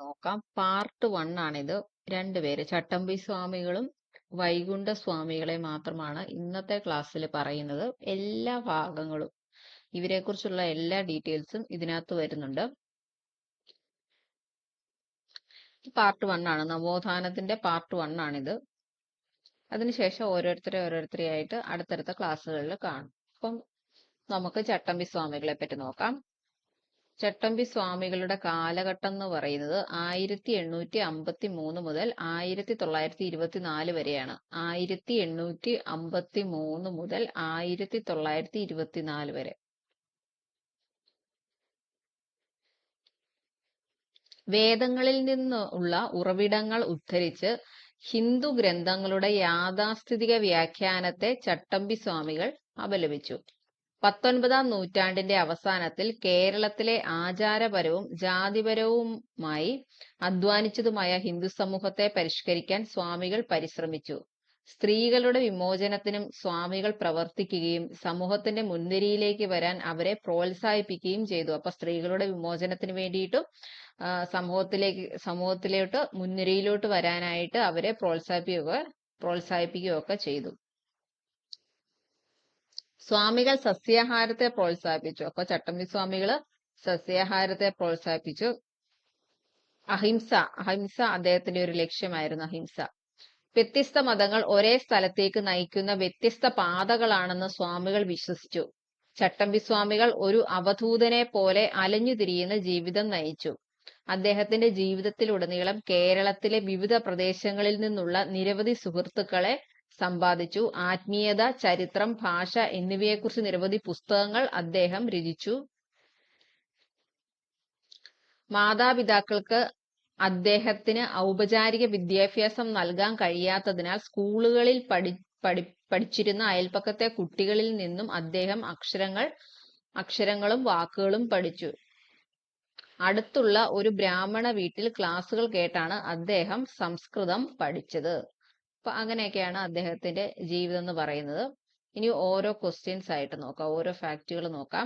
നോക്കാം. പാർട്ട് 1 ആണിത്. രണ്ടുപേര് ചട്ടമ്പി സ്വാമികളും വൈകുണ്ഠ സ്വാമികളെ മാത്രമാണ് ഇന്നത്തെ ക്ലാസ്സിൽ പറയുന്നത്. എല്ലാ ഭാഗങ്ങളും ഇവരെക്കുറിച്ചുള്ള എല്ലാ ഡീറ്റെയിൽസും ഇതിനകത്ത് വരുന്നുണ്ട്. പാർട്ട് 1 ആണ്, നവോത്ഥാനത്തിന്റെ പാർട്ട് 1 ആണിത്. അതിനുശേഷം ഓരോരുത്തരെയായിട്ട് അടുത്തടുത്ത ക്ലാസ്സുകളിൽ കാണും. അപ്പം നമുക്ക് ചട്ടമ്പി സ്വാമികളെ പറ്റി നോക്കാം. ചട്ടമ്പി സ്വാമികളുടെ കാലഘട്ടം എന്ന് പറയുന്നത് 1853 മുതൽ 1924 വരെയാണ്. 1853 മുതൽ 1924 വരെ. വേദങ്ങളിൽ നിന്നുള്ള ഉറവിടങ്ങൾ ഉദ്ധരിച്ച് ഹിന്ദു ഗ്രന്ഥങ്ങളുടെ യാഥാസ്ഥിതിക വ്യാഖ്യാനത്തെ ചട്ടമ്പി സ്വാമികൾ അപലപിച്ചു. 19-ാം നൂറ്റാണ്ടിന്റെ അവസാനത്തിൽ കേരളത്തിലെ ആചാരപരവും ജാതിപരവുമായി അധ്വാനിച്ചതുമായ ഹിന്ദു സമൂഹത്തെ പരിഷ്കരിക്കാൻ സ്വാമികൾ പരിശ്രമിച്ചു. സ്ത്രീകളുടെ വിമോചനത്തിനും സ്വാമികൾ പ്രവർത്തിക്കുകയും സമൂഹത്തിന്റെ മുൻനിരയിലേക്ക് വരാൻ അവരെ പ്രോത്സാഹിപ്പിക്കുകയും ചെയ്തു. അപ്പൊ സ്ത്രീകളുടെ വിമോചനത്തിന് വേണ്ടിയിട്ടും സമൂഹത്തിലോട്ട് മുൻനിരയിലോട്ട് വരാനായിട്ട് അവരെ പ്രോത്സാഹിപ്പിക്കുകയൊക്കെ ചെയ്തു. സ്വാമികൾ സസ്യാഹാരത്തെ പ്രോത്സാഹിപ്പിച്ചു. അപ്പൊ ചട്ടമ്പി സ്വാമികള് സസ്യാഹാരത്തെ പ്രോത്സാഹിപ്പിച്ചു. അഹിംസ അദ്ദേഹത്തിന്റെ ഒരു ലക്ഷ്യമായിരുന്നു. അഹിംസ. വ്യത്യസ്ത മതങ്ങൾ ഒരേ സ്ഥലത്തേക്ക് നയിക്കുന്ന വ്യത്യസ്ത പാതകളാണെന്ന് സ്വാമികൾ വിശ്വസിച്ചു. ചട്ടമ്പി സ്വാമികൾ ഒരു അവധൂതനെ പോലെ അലഞ്ഞു തിരിയുന്ന ജീവിതം നയിച്ചു. അദ്ദേഹത്തിന്റെ ജീവിതത്തിലുടനീളം കേരളത്തിലെ വിവിധ പ്രദേശങ്ങളിൽ നിന്നുള്ള നിരവധി സുഹൃത്തുക്കളെ സമ്പാദിച്ചു. ആത്മീയത, ചരിത്രം, ഭാഷ എന്നിവയെക്കുറിച്ച് നിരവധി പുസ്തകങ്ങൾ അദ്ദേഹം രചിച്ചു. മാതാപിതാക്കൾക്ക് അദ്ദേഹത്തിന് ഔപചാരിക വിദ്യാഭ്യാസം നൽകാൻ കഴിയാത്തതിനാൽ സ്കൂളുകളിൽ പഠിച്ചിരുന്ന അയൽപക്കത്തെ കുട്ടികളിൽ നിന്നും അദ്ദേഹം അക്ഷരങ്ങളും വാക്കുകളും പഠിച്ചു. അടുത്തുള്ള ഒരു ബ്രാഹ്മണ വീട്ടിൽ ക്ലാസുകൾ കേട്ടാണ് അദ്ദേഹം സംസ്കൃതം പഠിച്ചത്. അപ്പൊ അങ്ങനെയൊക്കെയാണ് അദ്ദേഹത്തിന്റെ ജീവിതം എന്ന് പറയുന്നത്. ഇനി ഓരോ ക്വസ്റ്റ്യൻസ് ആയിട്ട് നോക്കാം, ഓരോ ഫാക്റ്റുകൾ നോക്കാം.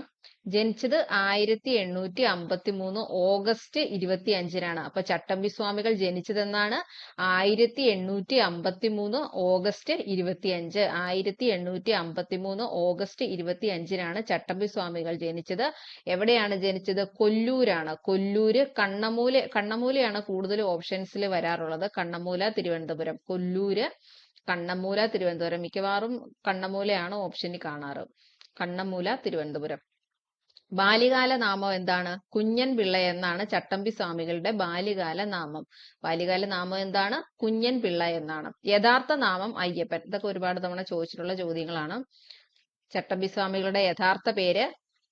ജനിച്ചത് 1853 ഓഗസ്റ്റ് 25-നാണ്. അപ്പൊ ചട്ടമ്പി സ്വാമികൾ ജനിച്ചതെന്നാണ് 1853 ഓഗസ്റ്റ് 25. 1853 ഓഗസ്റ്റ് 25-നാണ് ചട്ടമ്പി സ്വാമികൾ ജനിച്ചത്. എവിടെയാണ് ജനിച്ചത്? കൊല്ലൂരാണ്. കൊല്ലൂര്, കണ്ണമൂലയാണ് കൂടുതൽ ഓപ്ഷൻസിൽ വരാറുള്ളത്. കണ്ണമൂല, തിരുവനന്തപുരം. കൊല്ലൂര്, കണ്ണമൂല, തിരുവനന്തപുരം. മിക്കവാറും കണ്ണമൂലയാണ് ഓപ്ഷനിൽ കാണാറ്. കണ്ണമൂല, തിരുവനന്തപുരം. ബാല്യകാല നാമം എന്താണ്? കുഞ്ഞൻ പിള്ള എന്നാണ് ചട്ടമ്പി സ്വാമികളുടെ ബാല്യകാല നാമം. ബാല്യകാല നാമം എന്താണ്? കുഞ്ഞൻ പിള്ള എന്നാണ്. യഥാർത്ഥ നാമം അയ്യപ്പൻ. ഇതൊക്കെ ഒരുപാട് തവണ ചോദിച്ചിട്ടുള്ള ചോദ്യങ്ങളാണ്. ചട്ടമ്പി സ്വാമികളുടെ യഥാർത്ഥ പേര്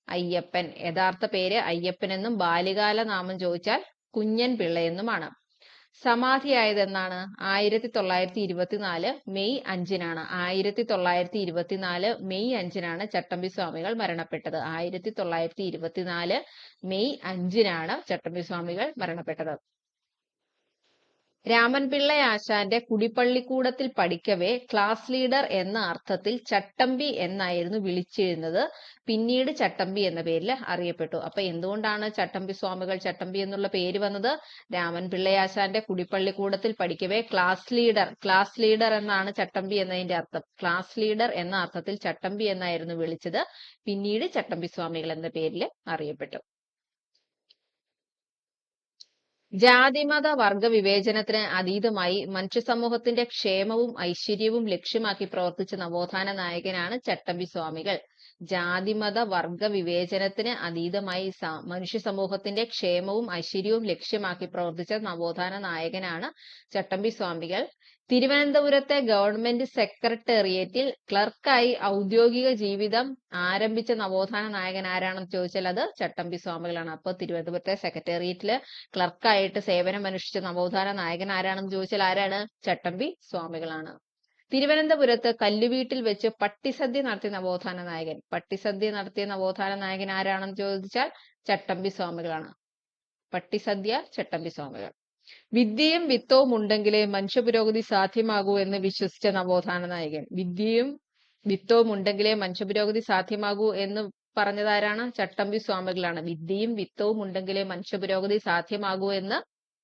അയ്യപ്പൻ. യഥാർത്ഥ പേര് അയ്യപ്പൻ എന്നും ബാല്യകാല നാമം ചോദിച്ചാൽ കുഞ്ഞൻ പിള്ള എന്നുമാണ്. സമാധിയായതെന്നാണ്? 1924 മെയ് 5-നാണ്. 1924 മെയ് 5-നാണ് ചട്ടമ്പി സ്വാമികൾ മരണപ്പെട്ടത്. 1924 മെയ് 5-നാണ് ചട്ടമ്പി സ്വാമികൾ മരണപ്പെട്ടത്. രാമൻപിള്ള ആശാന്റെ കുടിപ്പള്ളിക്കൂടത്തിൽ പഠിക്കവേ ക്ലാസ് ലീഡർ എന്ന അർത്ഥത്തിൽ ചട്ടമ്പി എന്നായിരുന്നു വിളിച്ചിരുന്നത്. പിന്നീട് ചട്ടമ്പി എന്ന പേരിൽ അറിയപ്പെട്ടു. അപ്പൊ എന്തുകൊണ്ടാണ് ചട്ടമ്പി സ്വാമികൾ ചട്ടമ്പി എന്നുള്ള പേര് വന്നത്? രാമൻപിള്ള ആശാന്റെ കുടിപ്പള്ളിക്കൂടത്തിൽ പഠിക്കവേ ക്ലാസ് ലീഡർ എന്നാണ് ചട്ടമ്പി എന്നതിന്റെ അർത്ഥം. ക്ലാസ് ലീഡർ എന്ന അർത്ഥത്തിൽ ചട്ടമ്പി എന്നായിരുന്നു വിളിച്ചത്. പിന്നീട് ചട്ടമ്പി സ്വാമികൾ എന്ന പേരിൽ അറിയപ്പെട്ടു. ജാതിമത വർഗ വിവേചനത്തിന് അതീതമായി മനുഷ്യ സമൂഹത്തിന്റെ ക്ഷേമവും ഐശ്വര്യവും ലക്ഷ്യമാക്കി പ്രവർത്തിച്ച നവോത്ഥാന നായകനാണ് ചട്ടമ്പി സ്വാമികൾ. ജാതിമത വർഗ വിവേചനത്തിന് അതീതമായി മനുഷ്യ സമൂഹത്തിന്റെ ക്ഷേമവും ഐശ്വര്യവും ലക്ഷ്യമാക്കി പ്രവർത്തിച്ച നവോത്ഥാന നായകനാണ് ചട്ടമ്പി സ്വാമികൾ. തിരുവനന്തപുരത്തെ ഗവൺമെന്റ് സെക്രട്ടേറിയറ്റിൽ ക്ലർക്കായി ഔദ്യോഗിക ജീവിതം ആരംഭിച്ച നവോത്ഥാന നായകൻ ആരാണെന്ന് ചോദിച്ചാൽ അത് ചട്ടമ്പി സ്വാമികളാണ്. അപ്പൊ തിരുവനന്തപുരത്തെ സെക്രട്ടേറിയറ്റില് ക്ലർക്കായിട്ട് സേവനം അനുഷ്ഠിച്ച നവോത്ഥാന നായകൻ ആരാണെന്ന് ചോദിച്ചാൽ ആരാണ്? ചട്ടമ്പി സ്വാമികളാണ്. തിരുവനന്തപുരത്ത് കല്ലുവീട്ടിൽ വെച്ച് പട്ടിസദ്യ നടത്തിയ നവോത്ഥാന നായകൻ. പട്ടിസദ്യ നടത്തിയ നവോത്ഥാന നായകൻ ആരാണെന്ന് ചോദിച്ചാൽ ചട്ടമ്പി സ്വാമികളാണ്. പട്ടിസദ്യ ചട്ടമ്പി സ്വാമികൾ. വിദ്യയും വിത്തവും ഉണ്ടെങ്കിലേ മനുഷ്യപുരോഗതി സാധ്യമാകൂ എന്ന് വിശ്വസിച്ച നവോത്ഥാന നായകൻ. വിദ്യയും വിത്തവും ഉണ്ടെങ്കിലേ മനുഷ്യപുരോഗതി സാധ്യമാകൂ എന്ന് പറഞ്ഞതാരാണ്? ചട്ടമ്പി സ്വാമികളാണ്. വിദ്യയും വിത്തവും ഉണ്ടെങ്കിലേ മനുഷ്യപുരോഗതി സാധ്യമാകൂ എന്ന്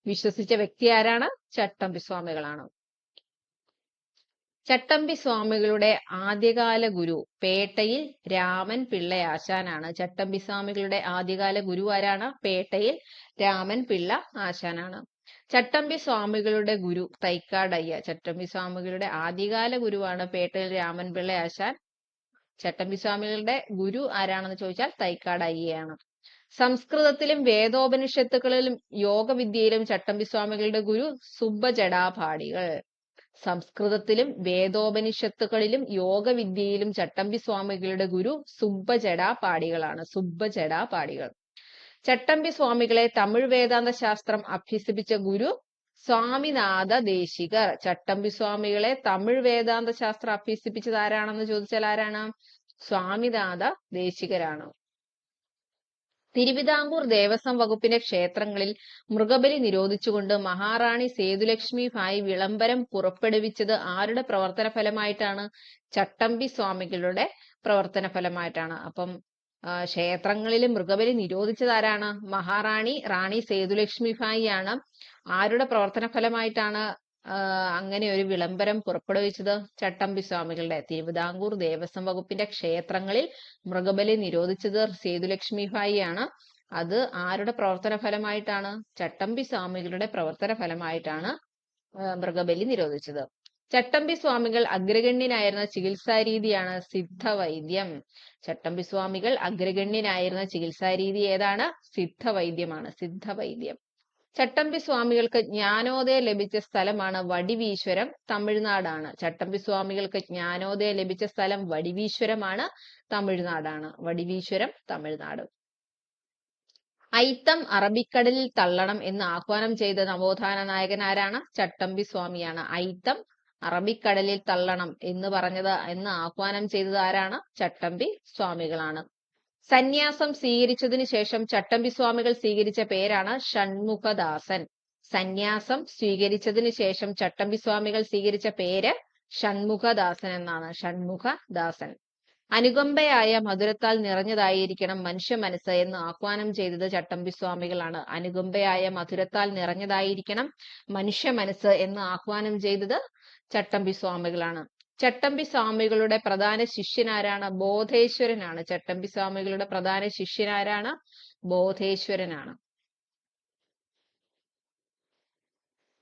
വിശ്വസിച്ച വ്യക്തി ആരാണ്? ചട്ടമ്പി സ്വാമികളാണ്. ചട്ടമ്പി സ്വാമികളുടെ ആദ്യകാല ഗുരു പേട്ടയിൽ രാമൻ പിള്ള ആശാനാണ്. ചട്ടമ്പി സ്വാമികളുടെ ആദ്യകാല ഗുരു ആരാണ്? പേട്ടയിൽ രാമൻ പിള്ള ആശാനാണ്. ചട്ടമ്പി സ്വാമികളുടെ ഗുരു തൈക്കാടയ്യ. ചട്ടമ്പി സ്വാമികളുടെ ആദ്യകാല ഗുരുവാണ് പേട്ടയിൽ രാമൻ പിള്ള ആശാൻ. ചട്ടമ്പി സ്വാമികളുടെ ഗുരു ആരാണെന്ന് ചോദിച്ചാൽ തൈക്കാടയ്യയാണ്. സംസ്കൃതത്തിലും വേദോപനിഷത്തുക്കളിലും യോഗവിദ്യയിലും ചട്ടമ്പി സ്വാമികളുടെ ഗുരു സുബ്ബജടാപാടികൾ. സംസ്കൃതത്തിലും വേദോപനിഷത്തുകളിലും യോഗവിദ്യയിലും ചട്ടമ്പി സ്വാമികളുടെ ഗുരു സുബ്ബജടാപാടികളാണ്. സുബ്ബജടാപാടികൾ. ചട്ടമ്പി സ്വാമികളെ തമിഴ് വേദാന്ത ശാസ്ത്രം അഭ്യസിപ്പിച്ച ഗുരു സ്വാമിനാഥ ദേശികർ. ചട്ടമ്പി സ്വാമികളെ തമിഴ് വേദാന്ത ശാസ്ത്രം അഭ്യസിപ്പിച്ചത് ആരാണെന്ന് ചോദിച്ചാൽ ആരാണ്? സ്വാമിനാഥ ദേശികരാണ്. തിരുവിതാംകൂർ ദേവസ്വം വകുപ്പിന്റെ ക്ഷേത്രങ്ങളിൽ മൃഗബലി നിരോധിച്ചുകൊണ്ട് മഹാറാണി സേതുലക്ഷ്മി ഭായ് വിളംബരം പുറപ്പെടുവിച്ചത് ആരുടെ പ്രവർത്തന ഫലമായിട്ടാണ്? ചട്ടമ്പി സ്വാമികളുടെ പ്രവർത്തന ഫലമായിട്ടാണ്. അപ്പം ക്ഷേത്രങ്ങളിൽ മൃഗബലി നിരോധിച്ചത് ആരാണ്? റാണി സേതുലക്ഷ്മി ഭായ് ആണ്. ആരുടെ പ്രവർത്തന ഫലമായിട്ടാണ് അങ്ങനെ ഒരു വിളംബരം പുറപ്പെടുവിച്ചത്? ചട്ടമ്പി സ്വാമികളുടെ. തിരുവിതാംകൂർ ദേവസ്വം വകുപ്പിന്റെ ക്ഷേത്രങ്ങളിൽ മൃഗബലി നിരോധിച്ചത് സേതുലക്ഷ്മി ഭായി ആണ്. അത് ആരുടെ പ്രവർത്തന ഫലമായിട്ടാണ്? ചട്ടമ്പി സ്വാമികളുടെ പ്രവർത്തന ഫലമായിട്ടാണ് മൃഗബലി നിരോധിച്ചത്. ചട്ടമ്പി സ്വാമികൾ അഗ്രഗണ്യനായിരുന്ന ചികിത്സാ രീതിയാണ് സിദ്ധവൈദ്യം. ചട്ടമ്പി സ്വാമികൾ അഗ്രഗണ്യനായിരുന്ന ചികിത്സാ രീതി ഏതാണ്? സിദ്ധവൈദ്യമാണ്. സിദ്ധവൈദ്യം. ചട്ടമ്പി സ്വാമികൾക്ക് ജ്ഞാനോദയം ലഭിച്ച സ്ഥലമാണ് വടിവീശ്വരം, തമിഴ്നാടാണ്. ചട്ടമ്പി സ്വാമികൾക്ക് ജ്ഞാനോദയം ലഭിച്ച സ്ഥലം വടിവീശ്വരമാണ്, തമിഴ്നാടാണ്. വടിവീശ്വരം, തമിഴ്നാട്. ഐത്തം അറബിക്കടലിൽ തള്ളണം എന്ന് ആഹ്വാനം ചെയ്ത നവോത്ഥാന നായകൻ ആരാണ്? ചട്ടമ്പി സ്വാമിയാണ്. ഐത്തം അറബിക്കടലിൽ തള്ളണം എന്ന് ആഹ്വാനം ചെയ്തത് ആരാണ്? ചട്ടമ്പി സ്വാമികളാണ്. സന്യാസം സ്വീകരിച്ചതിനു ശേഷം ചട്ടമ്പി സ്വാമികൾ സ്വീകരിച്ച പേരാണ് ഷൺമുഖദാസൻ. സന്യാസം സ്വീകരിച്ചതിനു ശേഷം ചട്ടമ്പി സ്വാമികൾ സ്വീകരിച്ച പേര് ഷൺമുഖദാസൻ എന്നാണ്. ഷൺമുഖദാസൻ. അനുകമ്പയായ മധുരത്താൽ നിറഞ്ഞതായിരിക്കണം മനുഷ്യ മനസ്സ് എന്ന് ആഹ്വാനം ചെയ്തത് ചട്ടമ്പി സ്വാമികളാണ്. അനുകമ്പയായ മധുരത്താൽ നിറഞ്ഞതായിരിക്കണം മനുഷ്യ മനസ്സ് എന്ന് ആഹ്വാനം ചെയ്തത് ചട്ടമ്പി സ്വാമികളാണ്. ചട്ടമ്പി സ്വാമികളുടെ പ്രധാന ശിഷ്യനാരാണ്? ബോധേശ്വരനാണ്. ചട്ടമ്പി സ്വാമികളുടെ പ്രധാന ശിഷ്യനാരാണ്? ബോധേശ്വരനാണ്.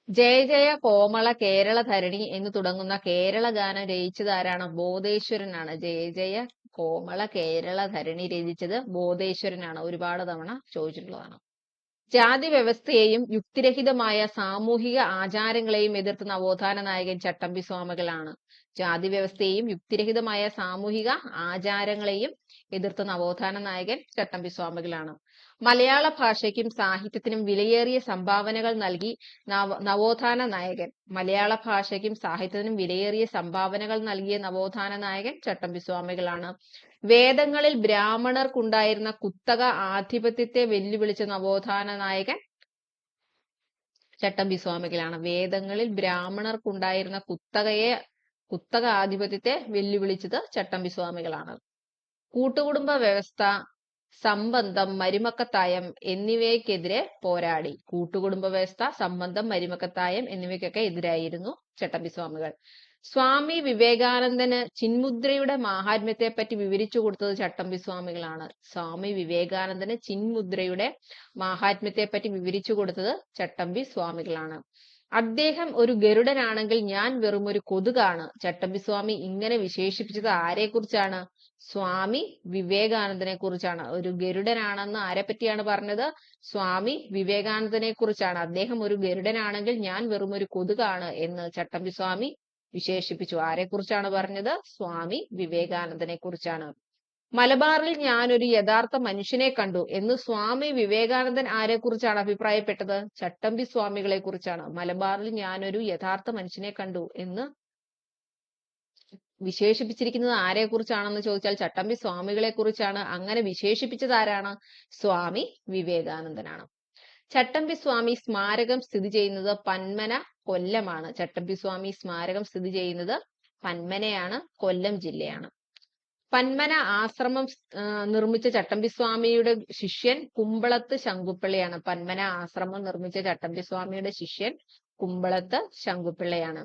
ജയ ജയ കോമള കേരള ധരണി എന്ന് തുടങ്ങുന്ന കേരള ഗാനം രചിച്ചത് ആരാണ്? ബോധേശ്വരനാണ്. ജയ ജയ കോമള കേരള ധരണി രചിച്ചത് ബോധേശ്വരനാണ്. ഒരുപാട് തവണ ചോദിച്ചിട്ടുള്ളതാണ്. ജാതി വ്യവസ്ഥയെയും യുക്തിരഹിതമായ സാമൂഹിക ആചാരങ്ങളെയും എതിർത്ത് നവോത്ഥാന നായകൻ ചട്ടമ്പി സ്വാമികളാണ്. ജാതി വ്യവസ്ഥയെയും യുക്തിരഹിതമായ സാമൂഹിക ആചാരങ്ങളെയും എതിർത്ത് നവോത്ഥാന നായകൻ ചട്ടമ്പി സ്വാമികളാണ്. മലയാള ഭാഷയ്ക്കും സാഹിത്യത്തിനും വിലയേറിയ സംഭാവനകൾ നൽകി നവോത്ഥാന നായകൻ. മലയാള ഭാഷയ്ക്കും സാഹിത്യത്തിനും വിലയേറിയ സംഭാവനകൾ നൽകിയ നവോത്ഥാന നായകൻ ചട്ടമ്പി സ്വാമികളാണ്. വേദങ്ങളിൽ ബ്രാഹ്മണർക്കുണ്ടായിരുന്ന കുത്തക ആധിപത്യത്തെ വെല്ലുവിളിച്ച നവോത്ഥാന നായകൻ ചട്ടമ്പി സ്വാമികളാണ്. വേദങ്ങളിൽ ബ്രാഹ്മണർക്കുണ്ടായിരുന്ന കുത്തക ആധിപത്യത്തെ വെല്ലുവിളിച്ചത് ചട്ടമ്പി സ്വാമികളാണ്. കൂട്ടുകുടുംബ വ്യവസ്ഥ, സംബന്ധം, മരുമക്കത്തായം എന്നിവയ്ക്കെതിരെ പോരാടി. കൂട്ടുകുടുംബ വ്യവസ്ഥ, സംബന്ധം, മരുമക്കത്തായം എന്നിവയ്ക്കൊക്കെ എതിരായിരുന്നു ചട്ടമ്പി സ്വാമികൾ. സ്വാമി വിവേകാനന്ദന് ചിന്മുദ്രയുടെ മാഹാത്മ്യത്തെ പറ്റി വിവരിച്ചു കൊടുത്തത് ചട്ടമ്പി സ്വാമികളാണ്. സ്വാമി വിവേകാനന്ദന് ചിന്മുദ്രയുടെ മാഹാത്മ്യത്തെ പറ്റി വിവരിച്ചു കൊടുത്തത് ചട്ടമ്പി സ്വാമികളാണ്. അദ്ദേഹം ഒരു ഗരുഡനാണെങ്കിൽ ഞാൻ വെറും ഒരു കൊതുകാണ്. ചട്ടമ്പി സ്വാമി ഇങ്ങനെ വിശേഷിപ്പിച്ചത് ആരെ കുറിച്ചാണ്? സ്വാമി വിവേകാനന്ദനെ കുറിച്ചാണ്. ഒരു ഗരുഡനാണെന്ന് ആരെ പറ്റിയാണ് പറഞ്ഞത്? സ്വാമി വിവേകാനന്ദനെ കുറിച്ചാണ്. അദ്ദേഹം ഒരു ഗരുഡനാണെങ്കിൽ ഞാൻ വെറും ഒരു കൊതുകാണ് എന്ന് ചട്ടമ്പി സ്വാമി വിശേഷിപ്പിച്ചു. ആരെ കുറിച്ചാണ് പറഞ്ഞത്? സ്വാമി വിവേകാനന്ദനെ കുറിച്ചാണ്. മലബാറിൽ ഞാനൊരു യഥാർത്ഥ മനുഷ്യനെ കണ്ടു എന്ന് സ്വാമി വിവേകാനന്ദൻ ആരെ കുറിച്ചാണ് അഭിപ്രായപ്പെട്ടത്? ചട്ടമ്പി സ്വാമികളെ കുറിച്ചാണ്. മലബാറിൽ ഞാനൊരു യഥാർത്ഥ മനുഷ്യനെ കണ്ടു എന്ന് വിശേഷിപ്പിച്ചിരിക്കുന്നത് ആരെ കുറിച്ചാണെന്ന് ചോദിച്ചാൽ ചട്ടമ്പി സ്വാമികളെ കുറിച്ചാണ്. അങ്ങനെ വിശേഷിപ്പിച്ചത് ആരാണ്? സ്വാമി വിവേകാനന്ദനാണ്. ചട്ടമ്പി സ്വാമി സ്മാരകം സ്ഥിതി ചെയ്യുന്നത് പന്മന, കൊല്ലമാണ്. ചട്ടമ്പി സ്വാമി സ്മാരകം സ്ഥിതി ചെയ്യുന്നത് പന്മനയാണ്, കൊല്ലം ജില്ലയാണ്. പന്മന ആശ്രമം നിർമ്മിച്ച ചട്ടമ്പിസ്വാമിയുടെ ശിഷ്യൻ കുമ്പളത്ത് ശങ്കുപ്പിള്ളയാണ്. പന്മന ആശ്രമം നിർമ്മിച്ച ചട്ടമ്പിസ്വാമിയുടെ ശിഷ്യൻ കുമ്പളത്ത് ശങ്കുപ്പിള്ളയാണ്.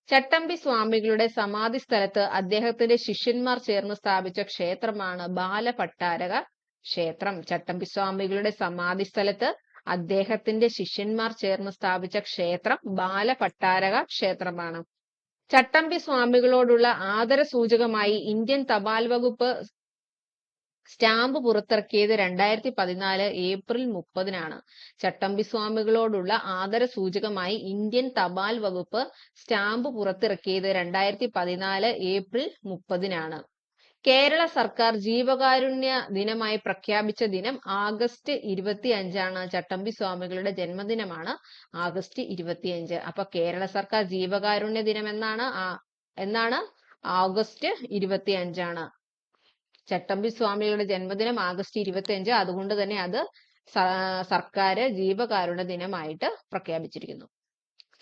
ചട്ടമ്പി സ്വാമികളുടെ സമാധി സ്ഥലത്ത് അദ്ദേഹത്തിന്റെ ശിഷ്യന്മാർ ചേർന്ന് സ്ഥാപിച്ച ക്ഷേത്രമാണ് ബാലഭട്ടാരക ക്ഷേത്രം. ചട്ടമ്പി സ്വാമികളുടെ സമാധി സ്ഥലത്ത് അദ്ദേഹത്തിന്റെ ശിഷ്യന്മാർ ചേർന്ന് സ്ഥാപിച്ച ക്ഷേത്രം ബാലഭട്ടാരക ക്ഷേത്രമാണ്. ചട്ടമ്പി സ്വാമികളോടുള്ള ആദരസൂചകമായി ഇന്ത്യൻ തപാൽ വകുപ്പ് സ്റ്റാമ്പ് പുറത്തിറക്കിയത് 2014 ഏപ്രിൽ 30-നാണ്. ചട്ടമ്പി സ്വാമികളോടുള്ള ആദരസൂചകമായി ഇന്ത്യൻ തപാൽ വകുപ്പ് സ്റ്റാമ്പ് പുറത്തിറക്കിയത് 2014 ഏപ്രിൽ 30-നാണ്. കേരള സർക്കാർ ജീവകാരുണ്യ ദിനമായി പ്രഖ്യാപിച്ച ദിനം ആഗസ്റ്റ് 25-ആണ്. ചട്ടമ്പി സ്വാമികളുടെ ജന്മദിനമാണ് ആഗസ്റ്റ് 25. അപ്പൊ കേരള സർക്കാർ ജീവകാരുണ്യ ദിനം എന്നാണ് ആഗസ്റ്റ് 25-ആണ്. ചട്ടമ്പി സ്വാമികളുടെ ജന്മദിനം ആഗസ്റ്റ് 25. അതുകൊണ്ട് തന്നെ അത് സർക്കാർ ജീവകാരുണ്യ ദിനമായിട്ട് പ്രഖ്യാപിച്ചിരിക്കുന്നു.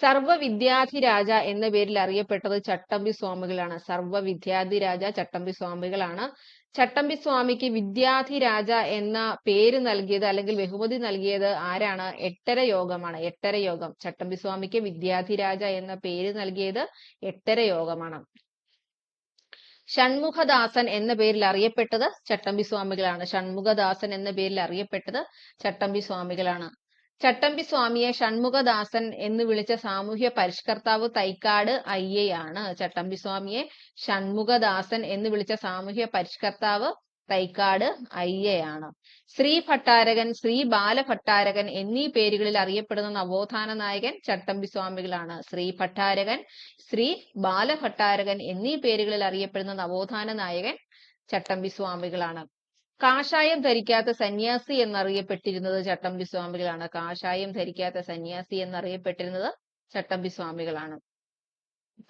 സർവ്വവിദ്യാധിരാജ എന്ന പേരിൽ അറിയപ്പെട്ടത് ചട്ടമ്പി സ്വാമികളാണ്. സർവ്വവിദ്യാധിരാജ ചട്ടമ്പി സ്വാമികളാണ്. ചട്ടമ്പി സ്വാമിക്ക് വിദ്യാധിരാജ എന്ന പേര് നൽകിയത് അല്ലെങ്കിൽ ബഹുമതി നൽകിയത് ആരാണ്? എട്ടര യോഗമാണ്. എട്ടര യോഗം. ചട്ടമ്പി സ്വാമിക്ക് വിദ്യാധിരാജ എന്ന പേര് നൽകിയത് എട്ടര യോഗമാണ്. ഷൺമുഖദാസൻ എന്ന പേരിൽ അറിയപ്പെട്ടത് ചട്ടമ്പി സ്വാമികളാണ്. ഷൺമുഖദാസൻ എന്ന പേരിൽ അറിയപ്പെട്ടത് ചട്ടമ്പി സ്വാമികളാണ്. ചട്ടമ്പി സ്വാമിയെ ഷൺമുഖദാസൻ എന്ന് വിളിച്ച സാമൂഹ്യ പരിഷ്കർത്താവ് തൈക്കാട് അയ്യയാണ്. ചട്ടമ്പി സ്വാമിയെ ഷൺമുഖദാസൻ എന്ന് വിളിച്ച സാമൂഹ്യ പരിഷ്കർത്താവ് തൈക്കാട് അയ്യയാണ്. ശ്രീ ഭട്ടാരകൻ, ശ്രീ ബാലഭട്ടാരകൻ എന്നീ പേരുകളിൽ അറിയപ്പെടുന്ന നവോത്ഥാന നായകൻ ചട്ടമ്പി സ്വാമികളാണ്. ശ്രീ ഭട്ടാരകൻ, ശ്രീ ബാലഭട്ടാരകൻ എന്നീ പേരുകളിൽ അറിയപ്പെടുന്ന നവോത്ഥാന നായകൻ ചട്ടമ്പി സ്വാമികളാണ്. കാഷായം ധരിക്കാത്ത സന്യാസി എന്നറിയപ്പെട്ടിരുന്നത് ചട്ടമ്പി സ്വാമികളാണ്. കാഷായം ധരിക്കാത്ത സന്യാസി എന്നറിയപ്പെട്ടിരുന്നത് ചട്ടമ്പി സ്വാമികളാണ്.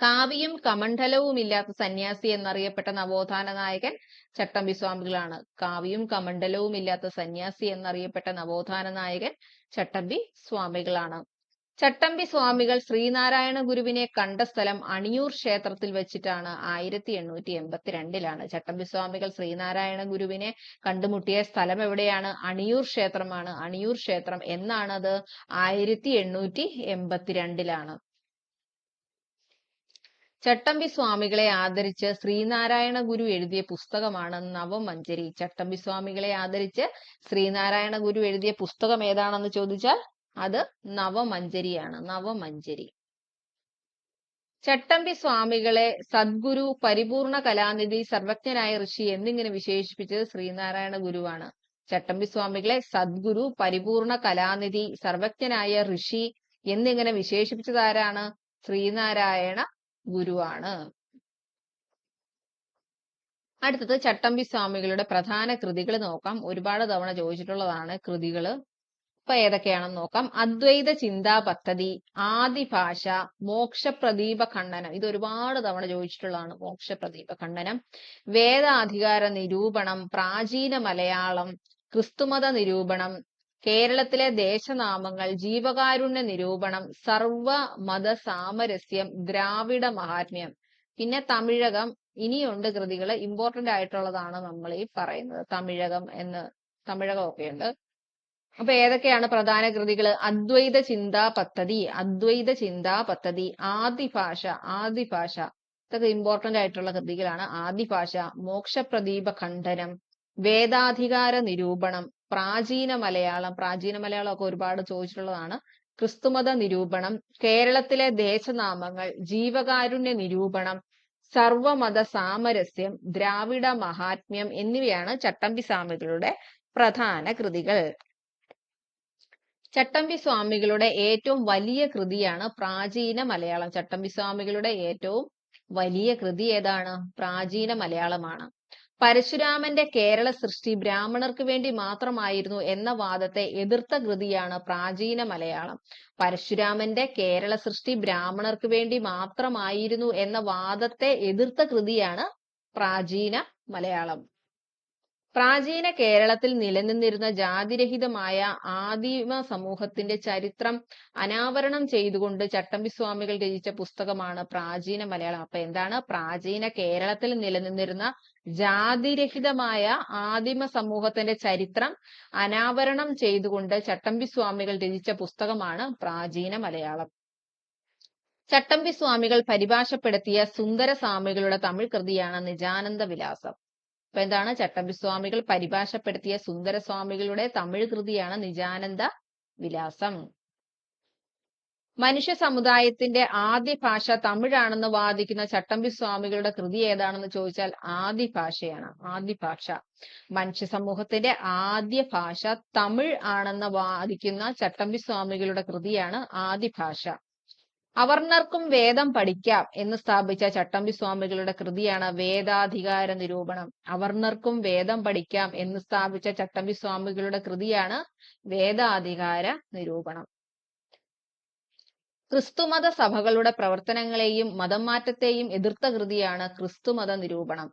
കാവിയും കമണ്ഡലവും ഇല്ലാത്ത സന്യാസി എന്നറിയപ്പെട്ട നവോത്ഥാന നായകൻ ചട്ടമ്പി സ്വാമികളാണ്. കാവിയും കമണ്ഡലവും ഇല്ലാത്ത സന്യാസി എന്നറിയപ്പെട്ട നവോത്ഥാന നായകൻ ചട്ടമ്പി സ്വാമികളാണ്. ചട്ടമ്പി സ്വാമികൾ ശ്രീനാരായണ ഗുരുവിനെ കണ്ട സ്ഥലം അണിയൂർ ക്ഷേത്രത്തിൽ വെച്ചിട്ടാണ്. 1882-ലാണ്. ചട്ടമ്പി സ്വാമികൾ ശ്രീനാരായണ ഗുരുവിനെ കണ്ടുമുട്ടിയ സ്ഥലം എവിടെയാണ്? അണിയൂർ ക്ഷേത്രമാണ്. അണിയൂർ ക്ഷേത്രം. എന്നാണത്? 1882-ലാണ്. ചട്ടമ്പി സ്വാമികളെ ആദരിച്ച് ശ്രീനാരായണ ഗുരു എഴുതിയ പുസ്തകമാണ് നവമഞ്ജരി. ചട്ടമ്പി സ്വാമികളെ ആദരിച്ച് ശ്രീനാരായണ ഗുരു എഴുതിയ പുസ്തകം ഏതാണെന്ന് ചോദിച്ചാൽ അത് നവമഞ്ജരിയാണ്. നവമഞ്ജരി. ചട്ടമ്പി സ്വാമികളെ സദ്ഗുരു, പരിപൂർണ കലാനിധി, സർവജ്ഞനായ ഋഷി എന്നിങ്ങനെ വിശേഷിപ്പിച്ചത് ശ്രീനാരായണ ഗുരുവാണ്. ചട്ടമ്പി സ്വാമികളെ സദ്ഗുരു, പരിപൂർണ കലാനിധി, സർവജ്ഞനായ ഋഷി എന്നിങ്ങനെ വിശേഷിപ്പിച്ചത് ആരാണ്? ശ്രീനാരായണ ഗുരുവാണ്. അടുത്തത് ചട്ടമ്പി സ്വാമികളുടെ പ്രധാന കൃതികൾ നോക്കാം. ഒരുപാട് തവണ ചോദിച്ചിട്ടുള്ളതാണ് കൃതികള്. ഇപ്പൊ ഏതൊക്കെയാണെന്ന് നോക്കാം. അദ്വൈത ചിന്താ പദ്ധതി, ആദിഭാഷ, മോക്ഷപ്രദീപ ഖണ്ഡനം. ഇത് ഒരുപാട് തവണ ചോദിച്ചിട്ടുള്ളതാണ്. മോക്ഷപ്രദീപ ഖണ്ഡനം, വേദാധികാര നിരൂപണം, പ്രാചീന മലയാളം, ക്രിസ്തുമത നിരൂപണം, കേരളത്തിലെ ദേശനാമങ്ങൾ, ജീവകാരുണ്യ നിരൂപണം, സർവമത സാമരസ്യം, ദ്രാവിഡ മഹാത്മ്യം. പിന്നെ തമിഴകം. ഇനിയുണ്ട് കൃതികള്. ഇമ്പോർട്ടന്റ് ആയിട്ടുള്ളതാണ് നമ്മൾ ഈ പറയുന്നത്. തമിഴകമൊക്കെ ഉണ്ട്. അപ്പൊ ഏതൊക്കെയാണ് പ്രധാന കൃതികള്? അദ്വൈത ചിന്താ പദ്ധതി, അദ്വൈത ചിന്താ പദ്ധതി, ആദിഭാഷ, ആദിഭാഷ. ഇതൊക്കെ ഇമ്പോർട്ടന്റ് ആയിട്ടുള്ള കൃതികളാണ്. ആദിഭാഷ, മോക്ഷപ്രദീപ ഖണ്ഡനം, വേദാധികാര നിരൂപണം, പ്രാചീന മലയാളം. പ്രാചീന മലയാളം ഒക്കെ ഒരുപാട് ചോദിച്ചിട്ടുള്ളതാണ്. ക്രിസ്തുമത നിരൂപണം, കേരളത്തിലെ ദേശനാമങ്ങൾ, ജീവകാരുണ്യ നിരൂപണം, സർവമത സാമരസ്യം, ദ്രാവിഡ മഹാത്മ്യം എന്നിവയാണ് ചട്ടമ്പി സ്വാമികളുടെ പ്രധാന കൃതികൾ. ചട്ടമ്പി സ്വാമികളുടെ ഏറ്റവും വലിയ കൃതിയാണ് പ്രാചീന മലയാളം. ചട്ടമ്പി സ്വാമികളുടെ ഏറ്റവും വലിയ കൃതി ഏതാണ്? പ്രാചീന മലയാളമാണ്. പരശുരാമന്റെ കേരള സൃഷ്ടി ബ്രാഹ്മണർക്ക് വേണ്ടി മാത്രമായിരുന്നു എന്ന വാദത്തെ എതിർത്ത കൃതിയാണ് പ്രാചീന മലയാളം. പരശുരാമന്റെ കേരള സൃഷ്ടി ബ്രാഹ്മണർക്ക് വേണ്ടി മാത്രമായിരുന്നു എന്ന വാദത്തെ എതിർത്ത കൃതിയാണ് പ്രാചീന മലയാളം. പ്രാചീന കേരളത്തിൽ നിലനിന്നിരുന്ന ജാതിരഹിതമായ ആദിമ സമൂഹത്തിന്റെ ചരിത്രം അനാവരണം ചെയ്തുകൊണ്ട് ചട്ടമ്പിസ്വാമികൾ രചിച്ച പുസ്തകമാണ് പ്രാചീന മലയാളം. അപ്പൊ എന്താണ്? പ്രാചീന കേരളത്തിൽ നിലനിന്നിരുന്ന ജാതിരഹിതമായ ആദിമ സമൂഹത്തിന്റെ ചരിത്രം അനാവരണം ചെയ്തുകൊണ്ട് ചട്ടമ്പിസ്വാമികൾ രചിച്ച പുസ്തകമാണ് പ്രാചീന മലയാളം. ചട്ടമ്പിസ്വാമികൾ പരിഭാഷപ്പെടുത്തിയ സുന്ദരസ്വാമികളുടെ തമിഴ് കൃതിയാണ് നിജാനന്ദ വിലാസം. അപ്പൊ എന്താണ്? ചട്ടമ്പിസ്വാമികൾ പരിഭാഷപ്പെടുത്തിയ സുന്ദരസ്വാമികളുടെ തമിഴ് കൃതിയാണ് നിജാനന്ദ വിലാസം. മനുഷ്യ സമുദായത്തിന്റെ ആദ്യ ഭാഷ തമിഴാണെന്ന് വാദിക്കുന്ന ചട്ടമ്പിസ്വാമികളുടെ കൃതി ഏതാണെന്ന് ചോദിച്ചാൽ ആദ്യ ഭാഷയാണ്. ആദ്യ ഭാഷ. മനുഷ്യ സമൂഹത്തിന്റെ ആദ്യ ഭാഷ തമിഴ് ആണെന്ന് വാദിക്കുന്ന ചട്ടമ്പിസ്വാമികളുടെ കൃതിയാണ് ആദ്യ ഭാഷ. അവർണർക്കും വേദം പഠിക്കാം എന്ന് സ്ഥാപിച്ച ചട്ടമ്പിസ്വാമികളുടെ കൃതിയാണ് വേദാധികാര നിരൂപണം. അവർണർക്കും വേദം പഠിക്കാം എന്ന് സ്ഥാപിച്ച ചട്ടമ്പിസ്വാമികളുടെ കൃതിയാണ് വേദാധികാര നിരൂപണം. ക്രിസ്തുമത സഭകളുടെ പ്രവർത്തനങ്ങളെയും മതം മാറ്റത്തെയും എതിർത്ത കൃതിയാണ് ക്രിസ്തുമത നിരൂപണം.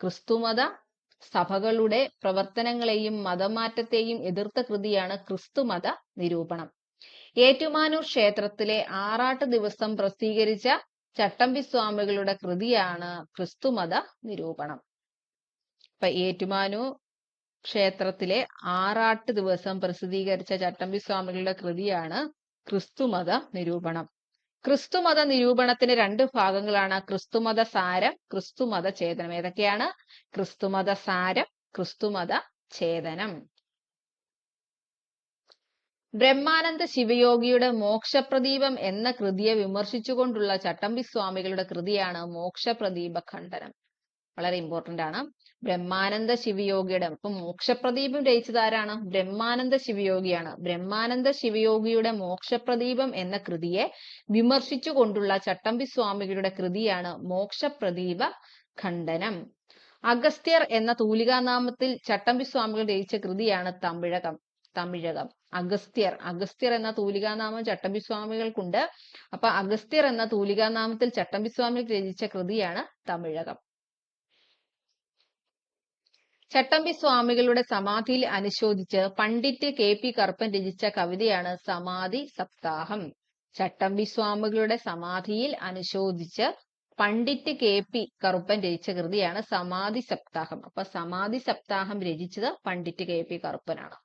ക്രിസ്തുമത സഭകളുടെ പ്രവർത്തനങ്ങളെയും മതമാറ്റത്തെയും എതിർത്ത കൃതിയാണ് ക്രിസ്തുമത നിരൂപണം. ഏറ്റുമാനൂർ ക്ഷേത്രത്തിലെ ആറാട്ട് ദിവസം പ്രസിദ്ധീകരിച്ച ചട്ടമ്പിസ്വാമികളുടെ കൃതിയാണ് ക്രിസ്തുമത നിരൂപണം. ഇപ്പൊ ഏറ്റുമാനൂർ ക്ഷേത്രത്തിലെ ആറാട്ട് ദിവസം പ്രസിദ്ധീകരിച്ച ചട്ടമ്പിസ്വാമികളുടെ കൃതിയാണ് ക്രിസ്തുമത നിരൂപണം. ക്രിസ്തുമത നിരൂപണത്തിന് 2 ഭാഗങ്ങളാണ്: ക്രിസ്തുമത സാരം, ക്രിസ്തുമത ഛേദനം. ഏതൊക്കെയാണ്? ക്രിസ്തുമത സാരം, ക്രിസ്തുമത ഛേദനം. ബ്രഹ്മാനന്ദ ശിവയോഗിയുടെ മോക്ഷപ്രദീപം എന്ന കൃതിയെ വിമർശിച്ചുകൊണ്ടുള്ള ചട്ടമ്പിസ്വാമികളുടെ കൃതിയാണ് മോക്ഷപ്രദീപ ഖണ്ഡനം. വളരെ ഇമ്പോർട്ടന്റ് ആണ്. ബ്രഹ്മാനന്ദ ശിവയോഗിയുടെ, അപ്പൊ മോക്ഷപ്രദീപം രചിച്ചത് ആരാണ്? ബ്രഹ്മാനന്ദ ശിവയോഗിയാണ്. ബ്രഹ്മാനന്ദ ശിവയോഗിയുടെ മോക്ഷപ്രദീപം എന്ന കൃതിയെ വിമർശിച്ചുകൊണ്ടുള്ള ചട്ടമ്പിസ്വാമികളുടെ കൃതിയാണ് മോക്ഷപ്രദീപ ഖണ്ഡനം. അഗസ്ത്യർ എന്ന തൂലികാനാമത്തിൽ ചട്ടമ്പിസ്വാമികൾ രചിച്ച കൃതിയാണ് തമിഴകം. തമിഴകം. അഗസ്ത്യർ എന്ന തൂലികാനാമം ചട്ടമ്പിസ്വാമികൾക്കുണ്ട്. അപ്പൊ അഗസ്ത്യർ എന്ന തൂലികാനാമത്തിൽ ചട്ടമ്പിസ്വാമികൾ രചിച്ച കൃതിയാണ് തമിഴകം. ചട്ടമ്പിസ്വാമികളുടെ സമാധിയിൽ അനുശോചിച്ച് പണ്ഡിറ്റ് KP കറുപ്പൻ രചിച്ച കവിതയാണ് സമാധി സപ്താഹം. ചട്ടമ്പിസ്വാമികളുടെ സമാധിയിൽ അനുശോചിച്ച് പണ്ഡിറ്റ് KP കറുപ്പൻ രചിച്ച കൃതിയാണ് സമാധി സപ്താഹം. അപ്പൊ സമാധി സപ്താഹം രചിച്ചത് പണ്ഡിറ്റ് KP കറുപ്പനാണ്.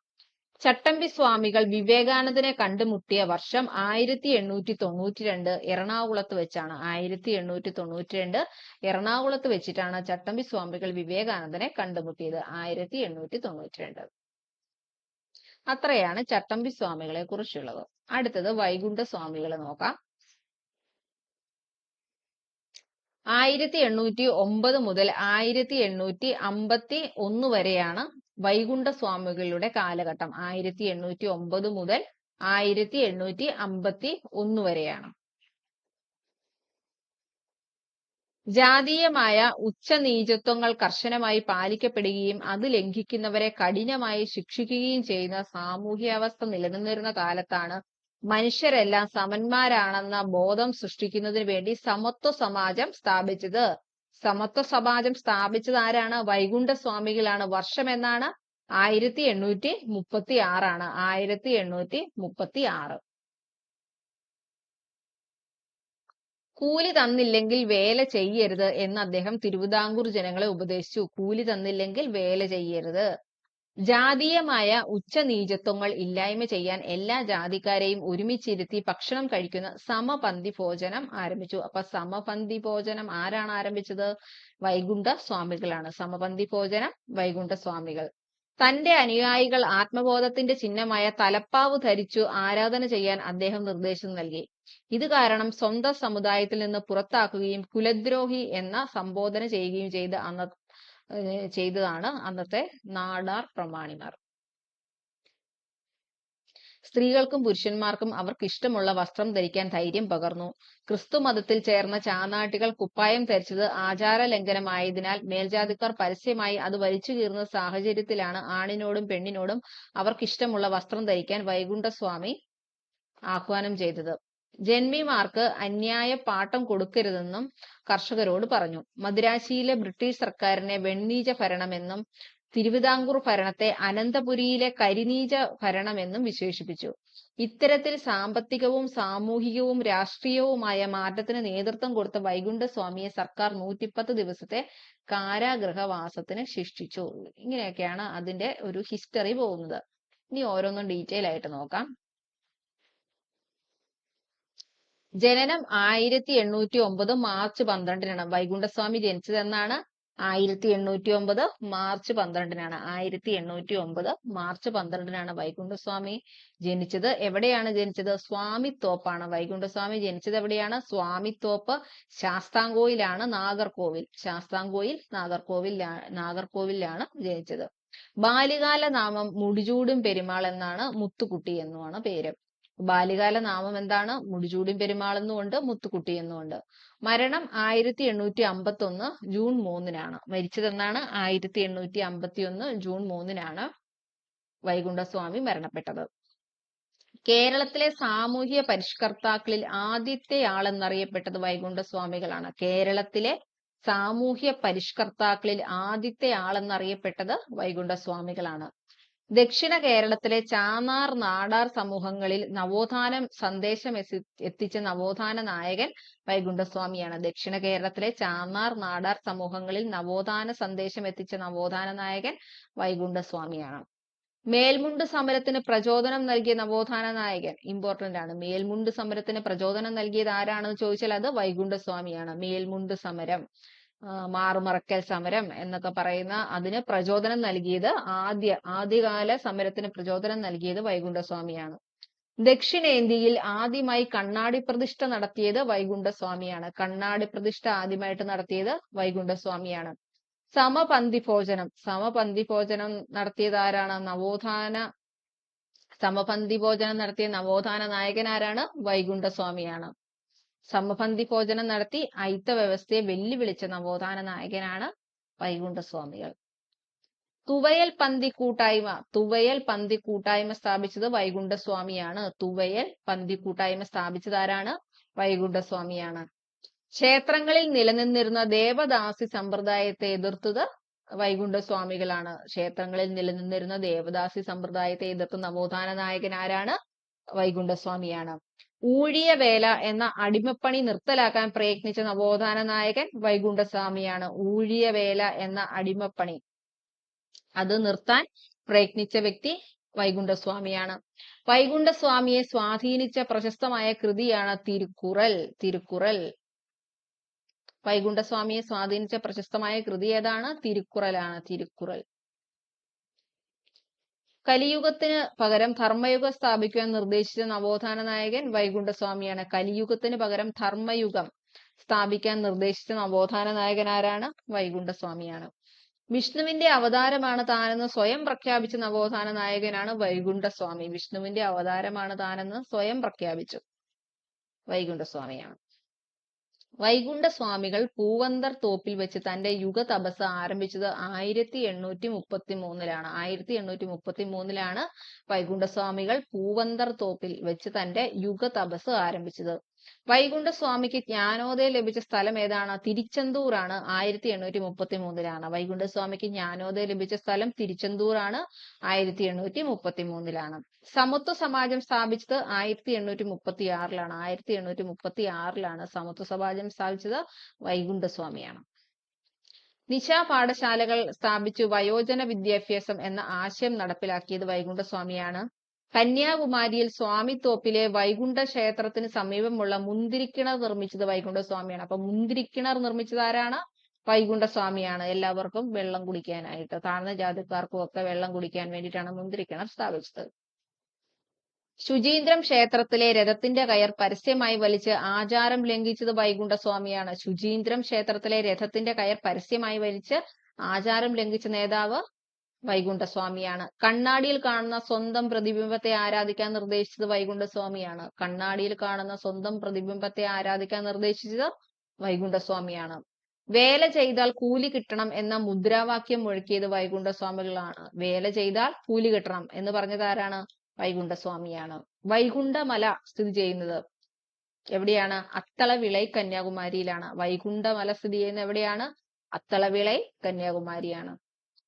ചട്ടമ്പിസ്വാമികൾ വിവേകാനന്ദനെ കണ്ടുമുട്ടിയ വർഷം 1892 എറണാകുളത്ത് വെച്ചാണ്. 1892 എറണാകുളത്ത് വെച്ചിട്ടാണ് ചട്ടമ്പിസ്വാമികൾ വിവേകാനന്ദനെ കണ്ടുമുട്ടിയത്. 1892. അത്രയാണ് ചട്ടമ്പിസ്വാമികളെ കുറിച്ചുള്ളത്. അടുത്തത് വൈകുണ്ഠസ്വാമികളെ നോക്കാം. 1809 മുതൽ 1851 വരെയാണ് വൈകുണ്ഠസ്വാമികളുടെ കാലഘട്ടം. 1809 മുതൽ 1851 വരെയാണ്. ജാതീയമായ ഉച്ചനീചത്വങ്ങൾ കർശനമായി പാലിക്കപ്പെടുകയും അത് ലംഘിക്കുന്നവരെ കഠിനമായി ശിക്ഷിക്കുകയും ചെയ്യുന്ന സാമൂഹ്യാവസ്ഥ നിലനിന്നിരുന്ന കാലത്താണ് മനുഷ്യരെല്ലാം സമന്മാരാണെന്ന ബോധം സൃഷ്ടിക്കുന്നതിന് വേണ്ടി സമത്വ സമാജം സ്ഥാപിച്ചത്. സമത്വ സമാജം സ്ഥാപിച്ചത് ആരാണ്? വൈകുണ്ഠസ്വാമികളാണ്. വർഷം എന്നാണ്? 1836 ആണ്. 1836. കൂലി തന്നില്ലെങ്കിൽ വേല ചെയ്യരുത് എന്ന് അദ്ദേഹം തിരുവിതാംകൂർ ജനങ്ങളെ ഉപദേശിച്ചു. കൂലി തന്നില്ലെങ്കിൽ വേല ചെയ്യരുത്. ജാതീയമായ ഉച്ചനീചത്വങ്ങൾ ഇല്ലായ്മ ചെയ്യാൻ എല്ലാ ജാതിക്കാരെയും ഒരുമിച്ചിരുത്തി ഭക്ഷണം കഴിക്കുന്ന സമപന്തി ഭോജനം ആരംഭിച്ചു. അപ്പൊ സമപന്തി ഭോജനം ആരാണ് ആരംഭിച്ചത്? വൈകുണ്ഠ സ്വാമികളാണ്. സമപന്തി ഭോജനം വൈകുണ്ഠസ്വാമികൾ. തന്റെ അനുയായികൾ ആത്മബോധത്തിന്റെ ചിഹ്നമായ തലപ്പാവ് ധരിച്ചു ആരാധന ചെയ്യാൻ അദ്ദേഹം നിർദ്ദേശം നൽകി. ഇത് കാരണം സ്വന്തം സമുദായത്തിൽ നിന്ന് പുറത്താക്കുകയും കുലദ്രോഹി എന്ന സംബോധന ചെയ്യുകയും ചെയ്തതാണ് അന്നത്തെ നാടാർ പ്രമാണിമാർ. സ്ത്രീകൾക്കും പുരുഷന്മാർക്കും അവർക്ക് ഇഷ്ടമുള്ള വസ്ത്രം ധരിക്കാൻ ധൈര്യം പകർന്നു. ക്രിസ്തു മതത്തിൽ ചേർന്ന ചാനാട്ടികൾ കുപ്പായം ധരിച്ചത് ആചാര ലംഘനമായതിനാൽ മേൽജാതിക്കാർ പരസ്യമായി അത് വലിച്ചു കീറുന്ന സാഹചര്യത്തിലാണ് ആണിനോടും പെണ്ണിനോടും അവർക്കിഷ്ടമുള്ള വസ്ത്രം ധരിക്കാൻ വൈകുണ്ഠസ്വാമി ആഹ്വാനം ചെയ്തത്. ജന്മിമാർക്ക് അന്യായ പാട്ടം കൊടുക്കരുതെന്നും കർഷകരോട് പറഞ്ഞു. മദിരാശിയിലെ ബ്രിട്ടീഷ് സർക്കാരിനെ വെണ്ണീച ഭരണമെന്നും തിരുവിതാംകൂർ ഭരണത്തെ അനന്തപുരിയിലെ കരിനീച ഭരണമെന്നും വിശേഷിപ്പിച്ചു. ഇത്തരത്തിൽ സാമ്പത്തികവും സാമൂഹികവും രാഷ്ട്രീയവുമായ മാറ്റത്തിന് നേതൃത്വം കൊടുത്ത വൈകുണ്ഠസ്വാമിയെ സർക്കാർ 110 ദിവസത്തെ കാരാഗൃഹവാസത്തിന് ശിക്ഷിച്ചു. ഇങ്ങനെയൊക്കെയാണ് അതിന്റെ ഒരു ഹിസ്റ്ററി പോകുന്നത്. ഇനി ഓരോന്നും ഡീറ്റെയിൽ ആയിട്ട് നോക്കാം. ജനനം 1809 മാർച്ച് 12-നാണ്. വൈകുണ്ഠസ്വാമി ജനിച്ചതെന്നാണ്? 1809 മാർച്ച് 12-നാണ്. 1809 മാർച്ച് 12-നാണ് വൈകുണ്ഠസ്വാമി ജനിച്ചത്. എവിടെയാണ് ജനിച്ചത്? സ്വാമിത്തോപ്പാണ്. വൈകുണ്ഠസ്വാമി ജനിച്ചത് എവിടെയാണ്? സ്വാമിത്തോപ്പ്, ശാസ്താംകോയിലാണ്, നാഗർകോവിൽ. ശാസ്താംകോയിൽ, നാഗർകോവിലാണ് ജനിച്ചത്. ബാല്യകാല നാമം മുടിചൂടും പെരുമാൾ എന്നാണ്, മുത്തുക്കുട്ടി എന്നുമാണ് പേര്. ബാല്യകാല നാമം എന്താണ്? മുടിചൂടും പെരുമാൾ എന്നുമുണ്ട്, മുത്തുക്കുട്ടി എന്നുമുണ്ട്. മരണം 1851 ജൂൺ 3-നാണ്. മരിച്ചതെന്നാണ്? 1851 ജൂൺ 3-നാണ് വൈകുണ്ഠസ്വാമി മരണപ്പെട്ടത്. കേരളത്തിലെ സാമൂഹ്യ പരിഷ്കർത്താക്കളിൽ ആദ്യത്തെ ആളെന്നറിയപ്പെട്ടത് വൈകുണ്ഠസ്വാമികളാണ്. കേരളത്തിലെ സാമൂഹ്യ പരിഷ്കർത്താക്കളിൽ ആദ്യത്തെ ആളെന്നറിയപ്പെട്ടത് വൈകുണ്ഠസ്വാമികളാണ്. ദക്ഷിണ കേരളത്തിലെ ചാന്നാർ, നാടാർ സമൂഹങ്ങളിൽ നവോത്ഥാനം സന്ദേശം എത്തിച്ച നവോത്ഥാന നായകൻ വൈകുണ്ഠസ്വാമിയാണ്. ദക്ഷിണ കേരളത്തിലെ ചാന്നാർ, നാടാർ സമൂഹങ്ങളിൽ നവോത്ഥാന സന്ദേശം എത്തിച്ച നവോത്ഥാന നായകൻ വൈകുണ്ഠസ്വാമിയാണ്. മേൽമുണ്ട് സമരത്തിന് പ്രചോദനം നൽകിയ നവോത്ഥാന നായകൻ ഇമ്പോർട്ടന്റ് ആണ്. മേൽമുണ്ട് സമരത്തിന് പ്രചോദനം നൽകിയത് ആരാണെന്ന് ചോദിച്ചാൽ അത് വൈകുണ്ഠസ്വാമിയാണ്. മേൽമുണ്ട് സമരം, മാറുമറക്കൽ സമരം എന്നൊക്കെ പറയുന്ന അതിന് പ്രചോദനം നൽകിയത്, ആദ്യകാല സമരത്തിന് പ്രചോദനം നൽകിയത് വൈകുണ്ഠസ്വാമിയാണ്. ദക്ഷിണേന്ത്യയിൽ ആദ്യമായി കണ്ണാടി പ്രതിഷ്ഠ നടത്തിയത് വൈകുണ്ഠസ്വാമിയാണ്. കണ്ണാടി പ്രതിഷ്ഠ ആദ്യമായിട്ട് നടത്തിയത് വൈകുണ്ഠസ്വാമിയാണ്. സമപന്തി ഭോജനം നടത്തിയത് ആരാണ്? സമപന്തി ഭോജനം നടത്തിയ നവോത്ഥാന നായകൻ ആരാണ്? വൈകുണ്ഠസ്വാമിയാണ്. സമപന്തി ഭോജനം നടത്തി അയിത്ത വ്യവസ്ഥയെ വെല്ലുവിളിച്ച നവോത്ഥാന നായകനാണ് വൈകുണ്ഠസ്വാമികൾ. തുവയൽ പന്തി കൂട്ടായ്മ സ്ഥാപിച്ചത് വൈകുണ്ഠസ്വാമിയാണ്. തുവയൽ പന്തി കൂട്ടായ്മ സ്ഥാപിച്ചത് ആരാണ്? വൈകുണ്ഠസ്വാമിയാണ്. ക്ഷേത്രങ്ങളിൽ നിലനിന്നിരുന്ന ദേവദാസി സമ്പ്രദായത്തെ എതിർത്തത് വൈകുണ്ഠസ്വാമികളാണ്. ക്ഷേത്രങ്ങളിൽ നിലനിന്നിരുന്ന ദേവദാസി സമ്പ്രദായത്തെ എതിർത്ത നവോത്ഥാന നായകൻ ആരാണ്? വൈകുണ്ഠസ്വാമിയാണ്. ഊഴിയവേല എന്ന അടിമപ്പണി നിർത്തലാക്കാൻ പ്രയത്നിച്ച നവോത്ഥാന നായകൻ വൈകുണ്ഠസ്വാമിയാണ്. ഊഴിയവേല എന്ന അടിമപ്പണി അത് നിർത്താൻ പ്രയത്നിച്ച വ്യക്തി വൈകുണ്ഠസ്വാമിയാണ്. വൈകുണ്ഠസ്വാമിയെ സ്വാധീനിച്ച പ്രശസ്തമായ കൃതിയാണ് തിരുക്കുറൽ. വൈകുണ്ഠസ്വാമിയെ സ്വാധീനിച്ച പ്രശസ്തമായ കൃതി ഏതാണ്? തിരുക്കുറൽ. കലിയുഗത്തിന് പകരം ധർമ്മയുഗം സ്ഥാപിക്കുവാൻ നിർദ്ദേശിച്ച നവോത്ഥാന നായകൻ വൈകുണ്ഠസ്വാമിയാണ്. കലിയുഗത്തിന് പകരം ധർമ്മയുഗം സ്ഥാപിക്കാൻ നിർദ്ദേശിച്ച നവോത്ഥാന നായകൻ ആരാണ്? വൈകുണ്ഠസ്വാമിയാണ്. വിഷ്ണുവിന്റെ അവതാരമാണ് താനെന്ന് സ്വയം പ്രഖ്യാപിച്ച നവോത്ഥാന നായകനാണ് വൈകുണ്ഠസ്വാമി. വിഷ്ണുവിന്റെ അവതാരമാണ് താനെന്ന് സ്വയം പ്രഖ്യാപിച്ചു വൈകുണ്ഠസ്വാമിയാണ്. വൈകുണ്ഠസ്വാമികൾ പൂവന്തർ തോപ്പിൽ വെച്ച് തന്റെ യുഗ തപസ് ആരംഭിച്ചത് 1833-ലാണ്. 1833-ലാണ് വൈകുണ്ഠസ്വാമികൾ പൂവന്തർ തോപ്പിൽ വെച്ച് തന്റെ യുഗ തപസ് ആരംഭിച്ചത്. വൈകുണ്ഠസ്വാമിക്ക് ജ്ഞാനോദയം ലഭിച്ച സ്ഥലം ഏതാണ്? തിരുച്ചെന്തൂറാണ്. 1833-ലാണ് വൈകുണ്ഠസ്വാമിക്ക് ജ്ഞാനോദയം ലഭിച്ച സ്ഥലം തിരുച്ചെന്തൂറാണ്. 1833-ലാണ്. സമത്വ സമാജം സ്ഥാപിച്ചത് 1836-ലാണ്. 1836-ലാണ് സമത്വ സമാജം സ്ഥാപിച്ചത് വൈകുണ്ഠസ്വാമിയാണ്. നിശാ പാഠശാലകൾ സ്ഥാപിച്ചു വയോജന വിദ്യാഭ്യാസം എന്ന ആശയം നടപ്പിലാക്കിയത് വൈകുണ്ഠസ്വാമിയാണ്. കന്യാകുമാരിയിൽ സ്വാമിത്തോപ്പിലെ വൈകുണ്ഠ ക്ഷേത്രത്തിന് സമീപമുള്ള മുന്തിരിക്കിണർ നിർമ്മിച്ചത് വൈകുണ്ഠസ്വാമിയാണ്. അപ്പൊ മുന്തിരിക്കിണർ നിർമ്മിച്ചത് ആരാണ്? വൈകുണ്ഠസ്വാമിയാണ്. എല്ലാവർക്കും വെള്ളം കുടിക്കാനായിട്ട്, താഴ്ന്ന ജാതിക്കാർക്കും ഒക്കെ വെള്ളം കുടിക്കാൻ വേണ്ടിയിട്ടാണ് മുന്തിരിക്കിണർ സ്ഥാപിച്ചത്. ശുചീന്ദ്രം ക്ഷേത്രത്തിലെ രഥത്തിന്റെ കയർ പരസ്യമായി വലിച്ച് ആചാരം ലംഘിച്ചത് വൈകുണ്ഠസ്വാമിയാണ്. ശുചീന്ദ്രം ക്ഷേത്രത്തിലെ രഥത്തിന്റെ കയർ പരസ്യമായി വലിച്ച് ആചാരം ലംഘിച്ച നേതാവ് വൈകുണ്ഠസ്വാമിയാണ്. കണ്ണാടിയിൽ കാണുന്ന സ്വന്തം പ്രതിബിംബത്തെ ആരാധിക്കാൻ നിർദ്ദേശിച്ചത് വൈകുണ്ഠസ്വാമിയാണ്. കണ്ണാടിയിൽ കാണുന്ന സ്വന്തം പ്രതിബിംബത്തെ ആരാധിക്കാൻ നിർദ്ദേശിച്ചത് വൈകുണ്ഠസ്വാമിയാണ്. വേല ചെയ്താൽ കൂലി കിട്ടണം എന്ന മുദ്രാവാക്യം മുഴക്കിയത് വൈകുണ്ഠസ്വാമികളാണ്. വേല ചെയ്താൽ കൂലി കിട്ടണം എന്ന് പറഞ്ഞത് ആരാണ്? വൈകുണ്ഠസ്വാമിയാണ്. വൈകുണ്ഠമല സ്ഥിതി ചെയ്യുന്നത് എവിടെയാണ്? അത്തളവിളൈ, കന്യാകുമാരിയിലാണ്. വൈകുണ്ഠമല സ്ഥിതി ചെയ്യുന്നത് എവിടെയാണ്? അത്തളവിളൈ, കന്യാകുമാരിയാണ്.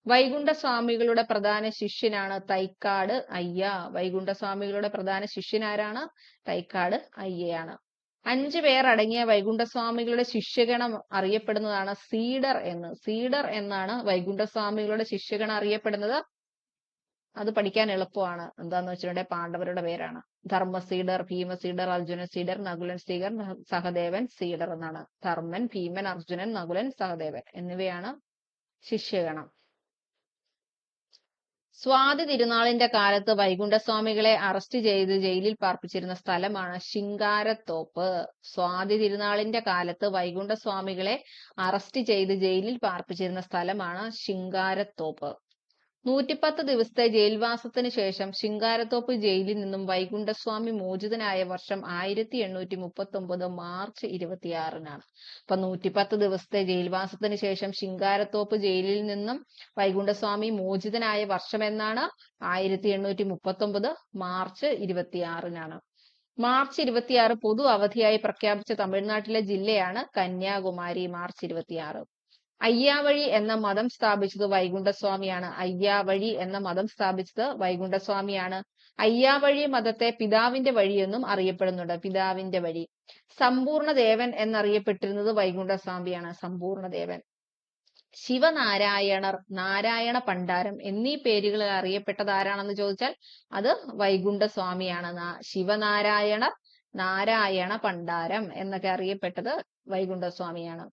വൈകുണ്ഠസ്വാമികളുടെ പ്രധാന ശിഷ്യനാണ് തൈക്കാട് അയ്യ. വൈകുണ്ഠസ്വാമികളുടെ പ്രധാന ശിഷ്യൻ ആരാണ്? തൈക്കാട് അയ്യയാണ്. 5 പേർ അടങ്ങിയ വൈകുണ്ഠസ്വാമികളുടെ ശിഷ്യഗണം അറിയപ്പെടുന്നതാണ് സീഡർ എന്ന്. സീഡർ എന്നാണ് വൈകുണ്ഠസ്വാമികളുടെ ശിഷ്യഗണം അറിയപ്പെടുന്നത്. അത് പഠിക്കാൻ എളുപ്പമാണ്. എന്താന്ന് വെച്ചിട്ടുണ്ടെങ്കിൽ പാണ്ഡവരുടെ പേരാണ്. ധർമ്മസീഡർ, ഭീമസീഡർ, അർജുന സീഡർ, നകുലൻ സീഡർ, സഹദേവൻ സീഡർ എന്നാണ്. ധർമ്മൻ, ഭീമൻ, അർജുനൻ, നകുലൻ, സഹദേവൻ എന്നിവയാണ് ശിഷ്യഗണം. സ്വാതി തിരുനാളിന്റെ കാലത്ത് വൈകുണ്ഠസ്വാമികളെ അറസ്റ്റ് ചെയ്ത് ജയിലിൽ പാർപ്പിച്ചിരുന്ന സ്ഥലമാണ് ശിങ്കാരത്തോപ്പ്. സ്വാതി തിരുനാളിന്റെ കാലത്ത് വൈകുണ്ഠസ്വാമികളെ അറസ്റ്റ് ചെയ്ത് ജയിലിൽ പാർപ്പിച്ചിരുന്ന സ്ഥലമാണ് ശിങ്കാരത്തോപ്പ്. 110 ദിവസത്തെ ജയിൽവാസത്തിന് ശേഷം ശിങ്കാരത്തോപ്പ് ജയിലിൽ നിന്നും വൈകുണ്ഠസ്വാമി മോചിതനായ വർഷം 1839 മാർച്ച് 26-നാണ്. അപ്പൊ 110 ദിവസത്തെ ജയിൽവാസത്തിന് ശേഷം ശിങ്കാരത്തോപ്പ് ജയിലിൽ നിന്നും വൈകുണ്ഠസ്വാമി മോചിതനായ വർഷം എന്നാണ്? 1839 മാർച്ച് 26-നാണ്. മാർച്ച് 26 പൊതു അവധിയായി പ്രഖ്യാപിച്ച തമിഴ്നാട്ടിലെ ജില്ലയാണ് കന്യാകുമാരി. മാർച്ച് 26. അയ്യാവഴി എന്ന മതം സ്ഥാപിച്ചത് വൈകുണ്ഠസ്വാമിയാണ്. അയ്യാവഴി എന്ന മതം സ്ഥാപിച്ചത് വൈകുണ്ഠസ്വാമിയാണ്. അയ്യാവഴി മതത്തെ പിതാവിന്റെ വഴി എന്നും അറിയപ്പെടുന്നുണ്ട്. പിതാവിന്റെ വഴി. സമ്പൂർണ്ണദേവൻ എന്നറിയപ്പെട്ടിരുന്നത് വൈകുണ്ഠസ്വാമിയാണ്. സമ്പൂർണ്ണദേവൻ. ശിവനാരായണർ, നാരായണ പണ്ടാരം എന്നീ പേരുകളിൽ അറിയപ്പെട്ടത് ആരാണെന്ന് ചോദിച്ചാൽ അത് വൈകുണ്ഠസ്വാമിയാണ്. ശിവനാരായണർ, നാരായണ പണ്ടാരം എന്നൊക്കെ അറിയപ്പെട്ടത് വൈകുണ്ഠസ്വാമിയാണ്.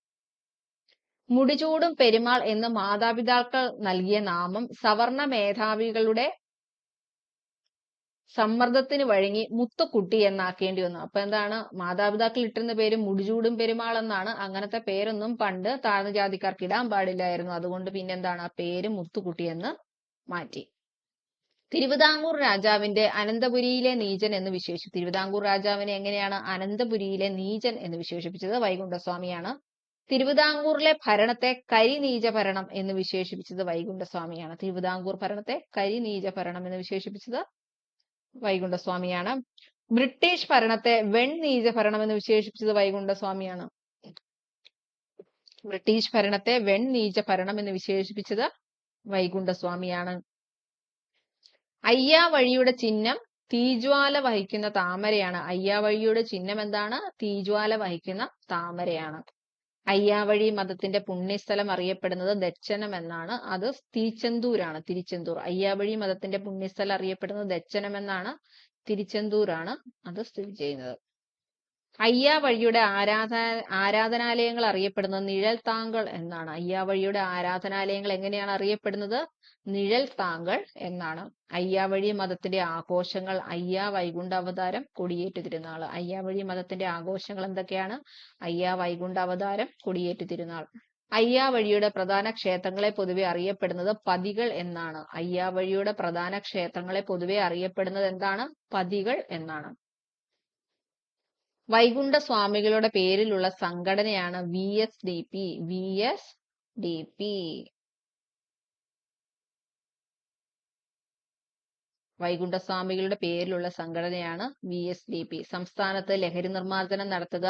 മുടിചൂടും പെരുമാൾ എന്ന് മാതാപിതാക്കൾ നൽകിയ നാമം സവർണ മേധാവികളുടെ സമ്മർദ്ദത്തിന് വഴങ്ങി മുത്തുക്കുട്ടി എന്നാക്കേണ്ടി വന്നു. അപ്പൊ എന്താണ്? മാതാപിതാക്കൾ ഇട്ടിരുന്ന പേര് മുടിചൂടും പെരുമാൾ എന്നാണ്. അങ്ങനത്തെ പേരൊന്നും പണ്ട് താഴ്ന്ന ജാതിക്കാർക്ക് ഇടാൻ പാടില്ലായിരുന്നു. അതുകൊണ്ട് പിന്നെന്താണ്? ആ പേര് മുത്തുക്കുട്ടി എന്ന് മാറ്റി. തിരുവിതാംകൂർ രാജാവിന്റെ അനന്തപുരിയിലെ നീചൻ എന്ന് വിശേഷിച്ചു. തിരുവിതാംകൂർ രാജാവിനെ എങ്ങനെയാണ്? അനന്തപുരിയിലെ നീചൻ എന്ന് വിശേഷിപ്പിച്ചത് വൈകുണ്ഠസ്വാമിയാണ്. തിരുവിതാംകൂറിലെ ഭരണത്തെ കരിനീച ഭരണം എന്ന് വിശേഷിപ്പിച്ചത് വൈകുണ്ഠസ്വാമിയാണ്. തിരുവിതാംകൂർ ഭരണത്തെ കരിനീച ഭരണം എന്ന് വിശേഷിപ്പിച്ചത് വൈകുണ്ഠസ്വാമിയാണ്. ബ്രിട്ടീഷ് ഭരണത്തെ വെണ്ണീച ഭരണം എന്ന് വിശേഷിപ്പിച്ചത് വൈകുണ്ഠസ്വാമിയാണ്. ബ്രിട്ടീഷ് ഭരണത്തെ വെണ്ണീച ഭരണം എന്ന് വിശേഷിപ്പിച്ചത് വൈകുണ്ഠസ്വാമിയാണ്. അയ്യാവഴിയുടെ ചിഹ്നം തീജ്വാല വഹിക്കുന്ന താമരയാണ്. അയ്യാവഴിയുടെ ചിഹ്നം എന്താണ്? തീജ്വാല വഹിക്കുന്ന താമരയാണ്. അയ്യാവഴി മതത്തിന്റെ പുണ്യസ്ഥലം അറിയപ്പെടുന്നത് ദച്ചനം എന്നാണ്. അത് തിരുച്ചെന്തൂരാണ്. തിരുച്ചെന്തൂർ. അയ്യാവഴി മതത്തിന്റെ പുണ്യസ്ഥലം അറിയപ്പെടുന്നത് ദച്ചനം എന്നാണ്. തിരുച്ചെന്തൂരാണ് അത് സ്ഥിതി ചെയ്യുന്നത്. അയ്യാവഴിയുടെ ആരാധനാലയങ്ങൾ അറിയപ്പെടുന്നത് നിഴൽ താങ്കൾ എന്നാണ്. അയ്യാവഴിയുടെ ആരാധനാലയങ്ങൾ എങ്ങനെയാണ് അറിയപ്പെടുന്നത്? നിഴൽ താങ്കൾ എന്നാണ്. അയ്യാവഴി മതത്തിന്റെ ആഘോഷങ്ങൾ അയ്യാ വൈകുണ്ഠ അവതാരം, കൊടിയേറ്റ് തിരുനാൾ. അയ്യാവഴി മതത്തിന്റെ ആഘോഷങ്ങൾ എന്തൊക്കെയാണ്? അയ്യാ വൈകുണ്ഠ അവതാരം, കൊടിയേറ്റ് തിരുനാൾ. അയ്യാവഴിയുടെ പ്രധാന ക്ഷേത്രങ്ങളെ പൊതുവെ അറിയപ്പെടുന്നത് പതികൾ എന്നാണ്. അയ്യാവഴിയുടെ പ്രധാന ക്ഷേത്രങ്ങളെ പൊതുവെ അറിയപ്പെടുന്നത് എന്താണ്? പതികൾ എന്നാണ്. വൈകുണ്ഠസ്വാമികളുടെ പേരിലുള്ള സംഘടനയാണ് VSDP. VSDP. വൈകുണ്ഠസ്വാമികളുടെ പേരിലുള്ള സംഘടനയാണ് VSDP. സംസ്ഥാനത്ത് ലഹരി നിർമ്മാർജ്ജനം നടത്തുക,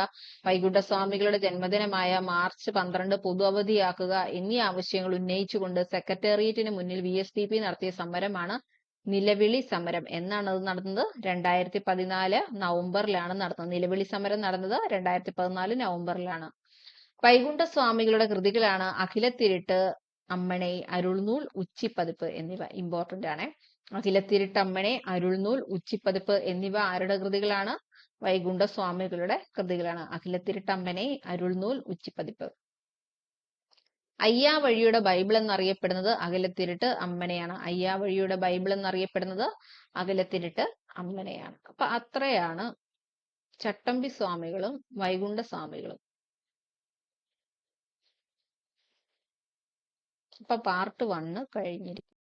വൈകുണ്ഠസ്വാമികളുടെ ജന്മദിനമായ മാർച്ച് 12 പൊതു അവധിയാക്കുക എന്നീ ആവശ്യങ്ങൾ ഉന്നയിച്ചുകൊണ്ട് സെക്രട്ടേറിയറ്റിന് മുന്നിൽ VSDP നടത്തിയ സമരമാണ് നിലവിളി സമരം. എന്നാണ് അത് നടന്നത്? 2014 നവംബറിലാണ് നടന്നത്. നിലവിളി സമരം നടന്നത് 2014 നവംബറിലാണ്. വൈകുണ്ഠസ്വാമികളുടെ കൃതികളാണ് അഖിലത്തിരുട്ട് അമ്മണെ, അരുൾനൂൽ, ഉച്ചിപ്പതിപ്പ് എന്നിവ. ഇമ്പോർട്ടന്റ് ആണ്. അഖിലത്തിരുട്ടമ്മണെ, അരുൾനൂൽ, ഉച്ചിപ്പതിപ്പ് എന്നിവ ആരുടെ കൃതികളാണ്? വൈകുണ്ഠസ്വാമികളുടെ കൃതികളാണ്. അഖിലത്തിരുട്ടമ്മണെ, അരുൾനൂൽ, ഉച്ചിപ്പതിപ്പ്. അയ്യാവഴിയുടെ ബൈബിൾ എന്നറിയപ്പെടുന്നത് അഖിലത്തിരുട്ട് അമ്മനെയാണ്. അയ്യാവഴിയുടെ ബൈബിൾ എന്നറിയപ്പെടുന്നത് അഖിലത്തിരുട്ട് അമ്മനെയാണ്. അപ്പൊ അത്രയാണ് ചട്ടമ്പി സ്വാമികളും വൈകുണ്ഠസ്വാമികളും. അപ്പൊ പാർട്ട് 1 കഴിഞ്ഞിരിക്കും.